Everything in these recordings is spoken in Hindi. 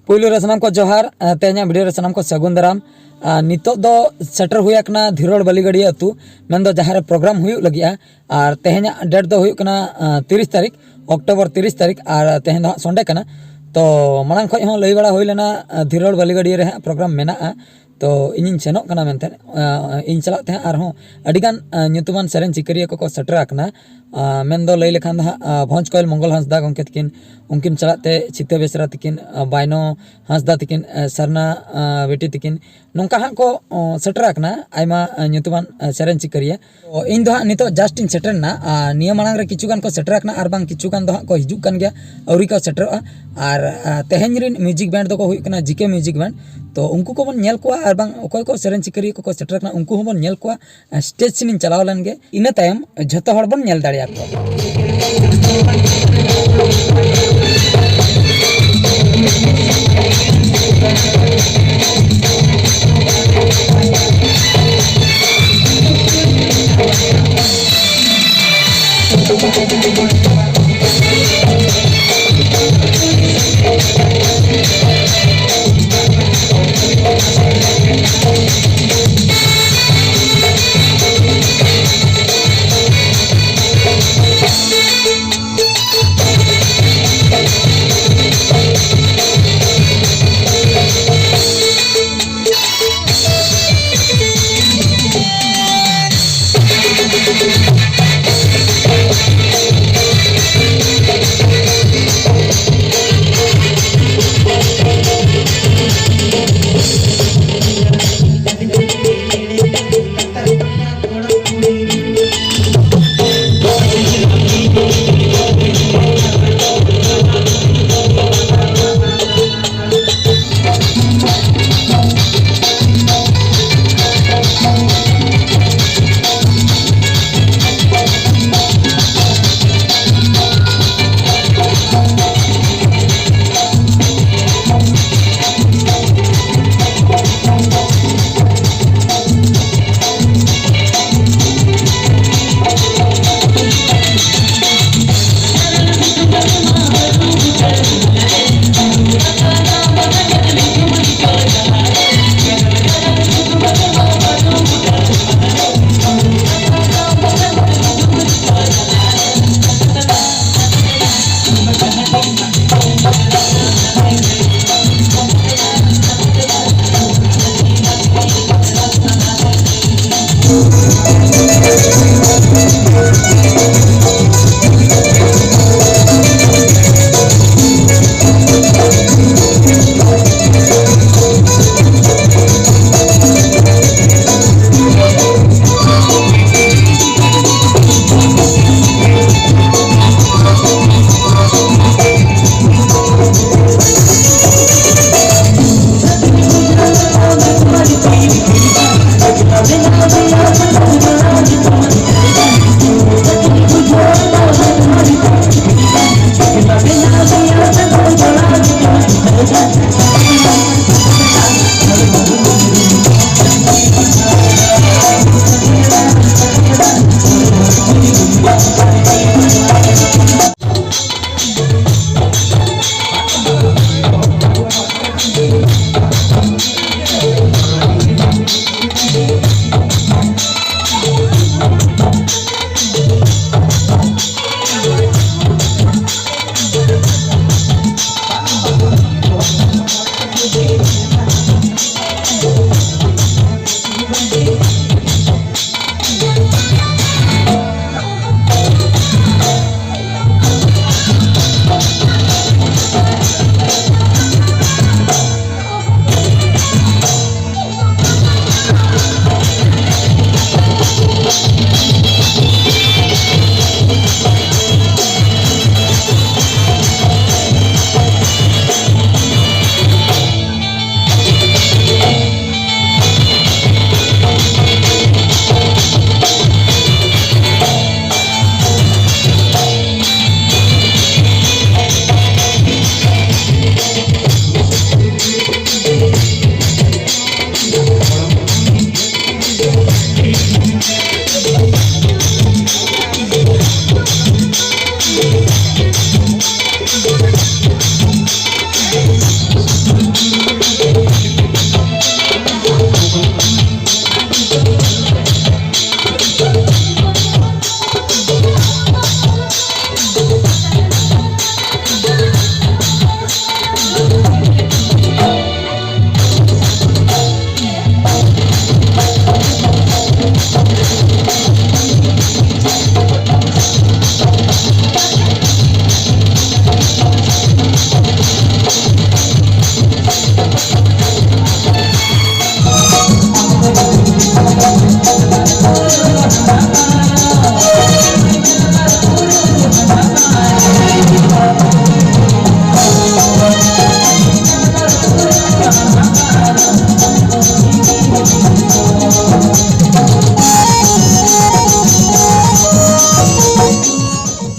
पुइलो रे सनाम को जोहार तेना वीडियो रे सनाम को सगुन दाराम नितो दो सेटर हुई कना धीरोड़ बालीगड़ी अतु मेन दो जहां रे प्रोग्राम हुई लगिया और तेना डेट दो हुई कना 30 तारीख अक्टोबर 30 तारीख और तेना दो संडे कना तो मांग खो हो लई बड़ा हुई लेना धीरोड़ बालीगड़ी रे प्रोग्राम मेना तो इन सेनों कना मेनते इन चलाते हैं और अडिगान ᱧᱩᱛᱩᱢᱟᱱ सेरेन चिकरिया को सेटर आकना मेन दो लई लेखान भोज कोयल मंगल हांसदा गंके तकिन उनकिन चलाते चित्ते बेसरा तकिन बायनो हांसदा तकिन सरना बेटी तकिन नोंका हां को सेटर आकना आयमा ᱧᱩᱛᱩᱢᱟᱱ सेरेन चिकरिया इन दो नितो जस्ट इन सेटर ना निया मांग रे किछु गान को सेटर आकना और बांग किछु गान दो को हिजुक कान गया औरी को सेटर और तेहेन रिन म्यूजिक बैंड दो को हुई कना जीके म्यूजिक बैंड तो उनको को बन नेल को और बांग ओकोय को सेरेन चिकरिया को सेटर आकना उनको बन नेल को स्टेज सिन चलाव लन गे इना तायम झतो हड़ बन नेल दाड़िया को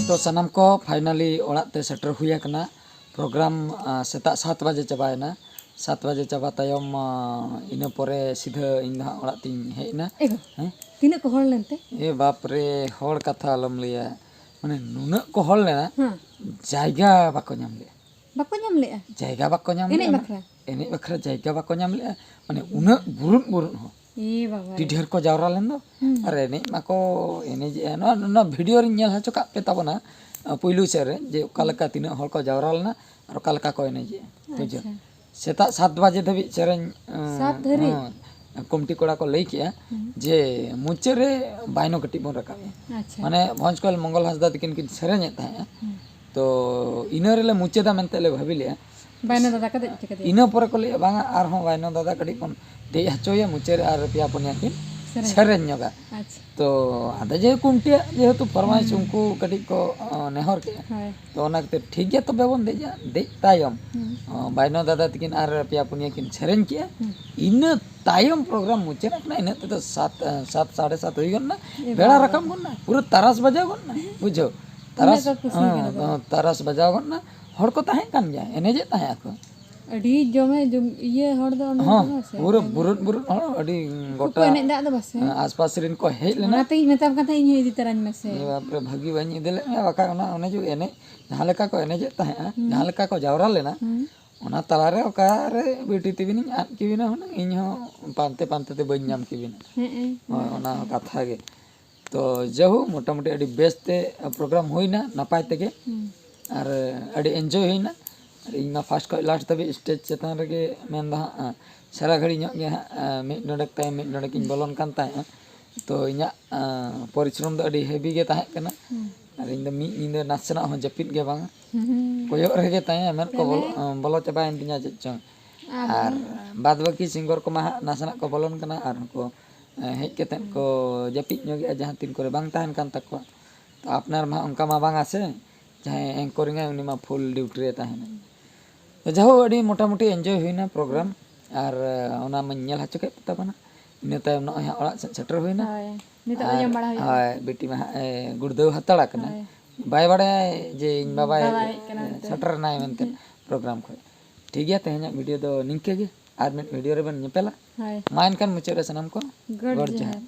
तो सनम को फाइनली ओड़ाते सेटर हुई करना प्रोग्राम सेता 7 बजे चबायना 7 बजे चबा तायम इना परे सीधा इन ओड़ाती हेना तीना को हॉल लेनते ए बाप रे हॉल कथा आलम लिया माने नुना को हॉल लेना जायगा बाको नाम ले जायगा बाको नाम ले एने बखरा जायगा बाको नाम ले माने उना बुरुन बुरुन हो ए बाबा ढेर को जावरा लेन दो अरे एने माको एने जे न वीडियो रे नेल हचो का पे ताबना पुइलु सेरे जे ओकालका तीना हॉल को जावरा लेना और ओकालका को एने जे बुझो सेता 7 बजे धबी सेरेन 7 धरी कमटी कोड़ा को लई किया जे मुचे रे बायनो कटी बन रखा अच्छा माने भंजकल मंगल हासदा तकिन किन सेरेन ताहे तो इनरे ले मुचे दा मेनते ले भाबी ले बायनो दादा का दे के इना पर को ले बांगा आर हो बायनो दादा कटी कोन दे हचोया मुचे रे आर पिया पुनिया किन सेरेन नगा अच्छा तो आदा जे कुंटिया जेहेतु फरमाइश उनको कटी को नेहर के तो ओना के ठीक गया तो बेबन दे तायम बायनो दादा तकिन आर पिया पुनिया किन सेरेन किया इन तायम प्रोग्राम मुचे ना इन तो 7 7:30 होई गन ना बेड़ा रकम गन ना पूरा तारस बजा गन ना बुझो तारस बजा गन ना हर को ताहे कान जाए एने जे ताहे को अडी जमे ये हर दो पूरा बुरुन बुरुन अडी गोटा एने दा दो बस आसपास रिन को हे लेना नाते मेताम कथा इन इदी तरन में से बाप रे भागी बनी देले बाका ओना ओने जो एने जहां लेका को एने जे ताहे जहां लेका को जावरा लेना ओना तलारे ओकारे बेटी तिबिनी आन किबिना होना इन हो पांते पांते ते बन नाम किबिना ओना कथा गे तो जहु मोटा मोटी अडी बेस्ट प्रोग्राम होइना नपाय तेगे और अडी एंजॉय होइना इन फास्ट को लास्ट तबे स्टेज चेतान रगे मेनदा सारा घड़ी ᱧᱚᱜ गे मिड नडक ताय मिड नडक इन बोलन कान ताय तो इना परिश्रम द अडी हेवी गे ताहे कना और in the me in the नासना हो जपित गे बांग कोयो रगे ताय मेन को बोलो चबा इन तिना चचो और बाद बाकी सिंगर को मा नासना को बोलन कना और को हेज केते को जपित ᱧᱚᱜ गे जहां तीन करे बांग ताहन कान तको तो अपनार मा उनका मा बांग आसे जहां एंकरिंग उनी मा फुल ड्यूटी रे ताहन तो जहो अडी मोटा मोटी एंजॉय हुईना प्रोग्राम और ओना मन नेल हचो के तबना इन तायम न ओड़ा सेटर हुईना निता जम बड़ा हुई हाय बेटी मा गुड़देव हतड़ा कना बाय बड़े जे इन बाबा सेटर नाय मेनते प्रोग्राम को ठीक गया तेहना वीडियो दो निंके गे आर मिट वीडियो रे बन नेपेला हाय माइन कान मुचे रे सनम को गड जहार।